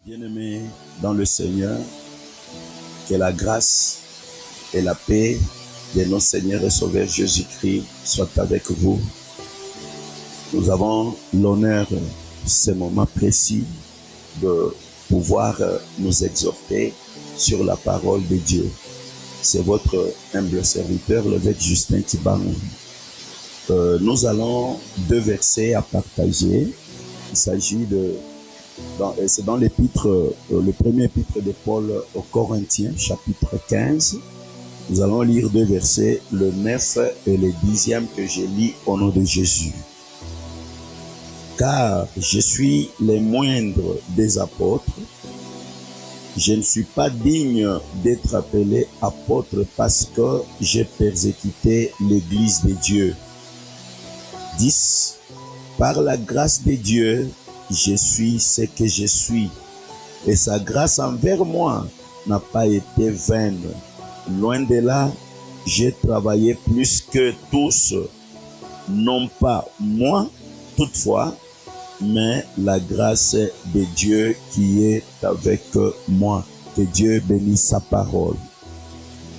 Bien-aimés dans le Seigneur, que la grâce et la paix de notre Seigneur et Sauveur Jésus-Christ soient avec vous. Nous avons l'honneur, ce moment précis, de pouvoir nous exhorter sur la parole de Dieu. C'est votre humble serviteur, l'évêque Justin Tibangu. Nous allons deux versets à partager. Il s'agit de... c'est dans l'épître, le premier épître de Paul aux Corinthiens, chapitre 15. Nous allons lire deux versets, le 9 et le 10e que je lis au nom de Jésus. Car je suis le moindre des apôtres, je ne suis pas digne d'être appelé apôtre parce que j'ai persécuté l'église de Dieu. 10. Par la grâce de Dieu, je suis ce que je suis, et sa grâce envers moi n'a pas été vaine. Loin de là, j'ai travaillé plus que tous, non pas moi toutefois, mais la grâce de Dieu qui est avec moi. Que Dieu bénisse sa parole.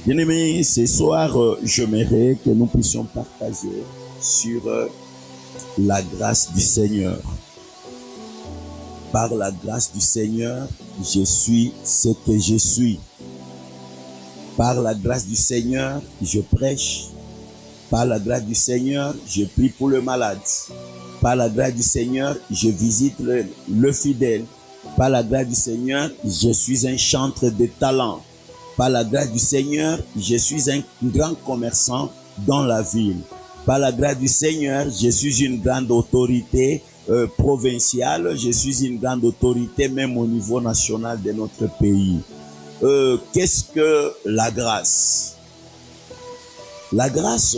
Bien-aimés, ce soir, j'aimerais que nous puissions partager sur la grâce du Seigneur. Par la grâce du Seigneur, je suis ce que je suis. Par la grâce du Seigneur, je prêche. Par la grâce du Seigneur, je prie pour le malade. Par la grâce du Seigneur, je visite le fidèle. Par la grâce du Seigneur, je suis un chantre de talent. Par la grâce du Seigneur, je suis un grand commerçant dans la ville. Par la grâce du Seigneur, je suis une grande autorité provinciale, je suis une grande autorité même au niveau national de notre pays. Qu'est-ce que la grâce? La grâce,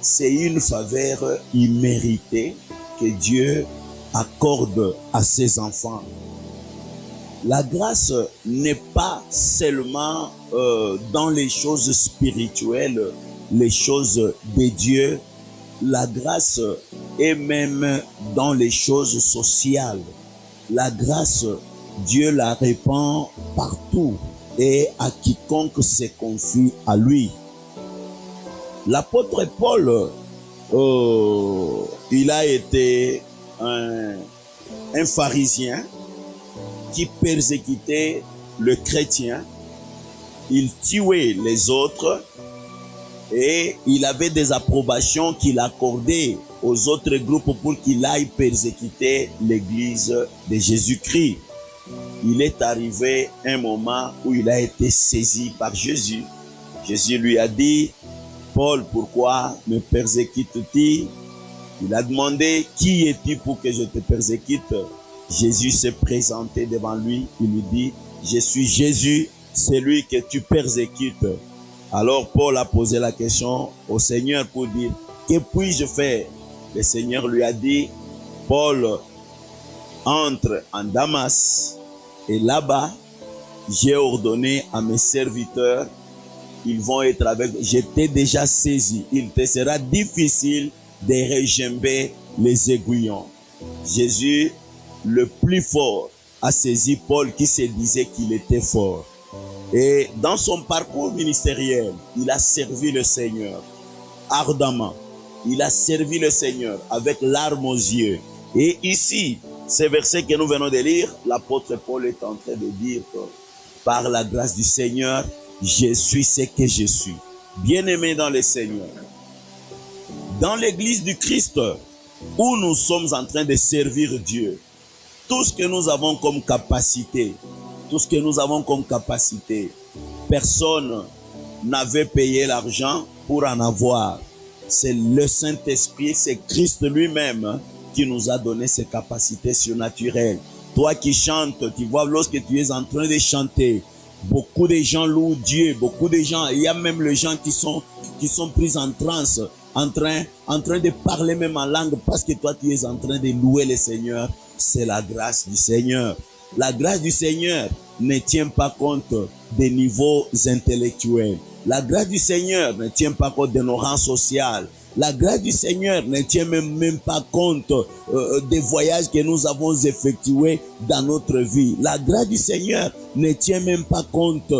c'est une faveur imméritée que Dieu accorde à ses enfants. La grâce n'est pas seulement dans les choses spirituelles, les choses de Dieu. La grâce est même dans les choses sociales. La grâce, Dieu la répand partout et à quiconque se confie à lui. L'apôtre Paul, il a été un pharisien qui persécutait le chrétien. Il tuait les autres et il avait des approbations qu'il accordait aux autres groupes pour qu'il aille persécuter l'église de Jésus-Christ. Il est arrivé un moment où il a été saisi par Jésus. Jésus lui a dit: Paul, pourquoi me persécutes-tu? Il a demandé: qui es-tu pour que je te persécute? Jésus s'est présenté devant lui. Il lui dit: je suis Jésus, celui que tu persécutes. Alors Paul a posé la question au Seigneur pour dire: que puis-je faire? Le Seigneur lui a dit: Paul, entre en Damas et là-bas, j'ai ordonné à mes serviteurs, ils vont être avec, je t'ai déjà saisi, il te sera difficile de regimber les aiguillons. Jésus, le plus fort, a saisi Paul qui se disait qu'il était fort. Et dans son parcours ministériel, il a servi le Seigneur ardemment. Il a servi le Seigneur avec larmes aux yeux. Et ici, ces versets que nous venons de lire, l'apôtre Paul est en train de dire que par la grâce du Seigneur, je suis ce que je suis. Bien-aimé dans le Seigneur, dans l'église du Christ, où nous sommes en train de servir Dieu, tout ce que nous avons comme capacité, personne n'avait payé l'argent pour en avoir. C'est le Saint-Esprit, c'est Christ lui-même qui nous a donné ces capacités surnaturelles. Toi qui chantes, tu vois, lorsque tu es en train de chanter, beaucoup de gens louent Dieu, beaucoup de gens, il y a même les gens qui sont pris en transe, en train de parler même en langue parce que toi tu es en train de louer le Seigneur. C'est la grâce du Seigneur. La grâce du Seigneur ne tient pas compte des niveaux intellectuels. La grâce du Seigneur ne tient pas compte de nos rangs sociaux. La grâce du Seigneur ne tient même pas compte des voyages que nous avons effectués dans notre vie. La grâce du Seigneur ne tient même pas compte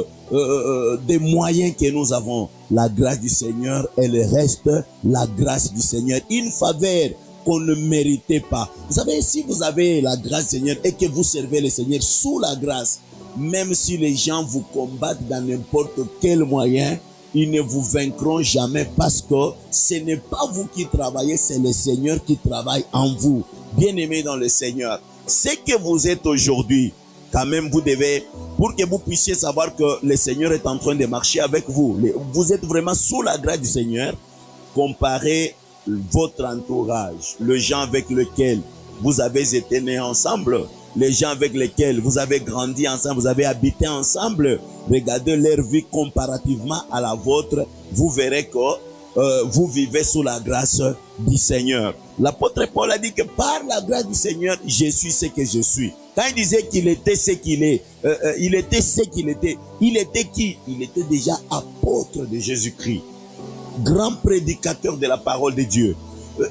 des moyens que nous avons. La grâce du Seigneur, elle reste la grâce du Seigneur. Une faveur qu'on ne méritait pas. Vous savez, si vous avez la grâce du Seigneur et que vous servez le Seigneur sous la grâce, même si les gens vous combattent dans n'importe quel moyen, ils ne vous vaincront jamais parce que ce n'est pas vous qui travaillez, c'est le Seigneur qui travaille en vous. Bien-aimés dans le Seigneur, ce que vous êtes aujourd'hui, quand même vous devez, pour que vous puissiez savoir que le Seigneur est en train de marcher avec vous. Vous êtes vraiment sous la grâce du Seigneur. Comparez votre entourage, les gens avec lesquels vous avez été nés ensemble, les gens avec lesquels vous avez grandi ensemble, vous avez habité ensemble. Regardez leur vie comparativement à la vôtre, vous verrez que vous vivez sous la grâce du Seigneur. L'apôtre Paul a dit que par la grâce du Seigneur, je suis ce que je suis. Quand il disait qu'il était ce qu'il est, il était ce qu'il était. Il était qui? Il était déjà apôtre de Jésus-Christ, grand prédicateur de la parole de Dieu,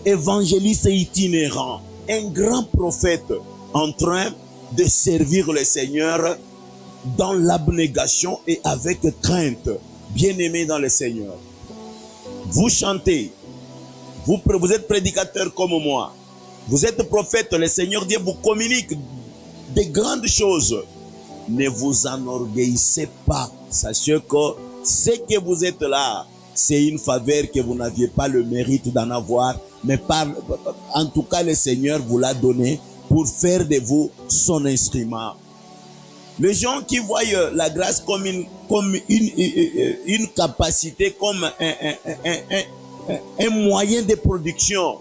évangéliste itinérant, un grand prophète en train de servir le Seigneur dans l'abnégation et avec crainte. Bien-aimés dans le Seigneur, vous chantez, vous êtes prédicateur comme moi, vous êtes prophète, le Seigneur Dieu vous communique des grandes choses. Ne vous enorgueillissez pas, sachez que ce que vous êtes là, c'est une faveur que vous n'aviez pas le mérite d'en avoir, mais en tout cas le Seigneur vous l'a donné pour faire de vous son instrument. Les gens qui voient la grâce comme une capacité, comme un moyen de production,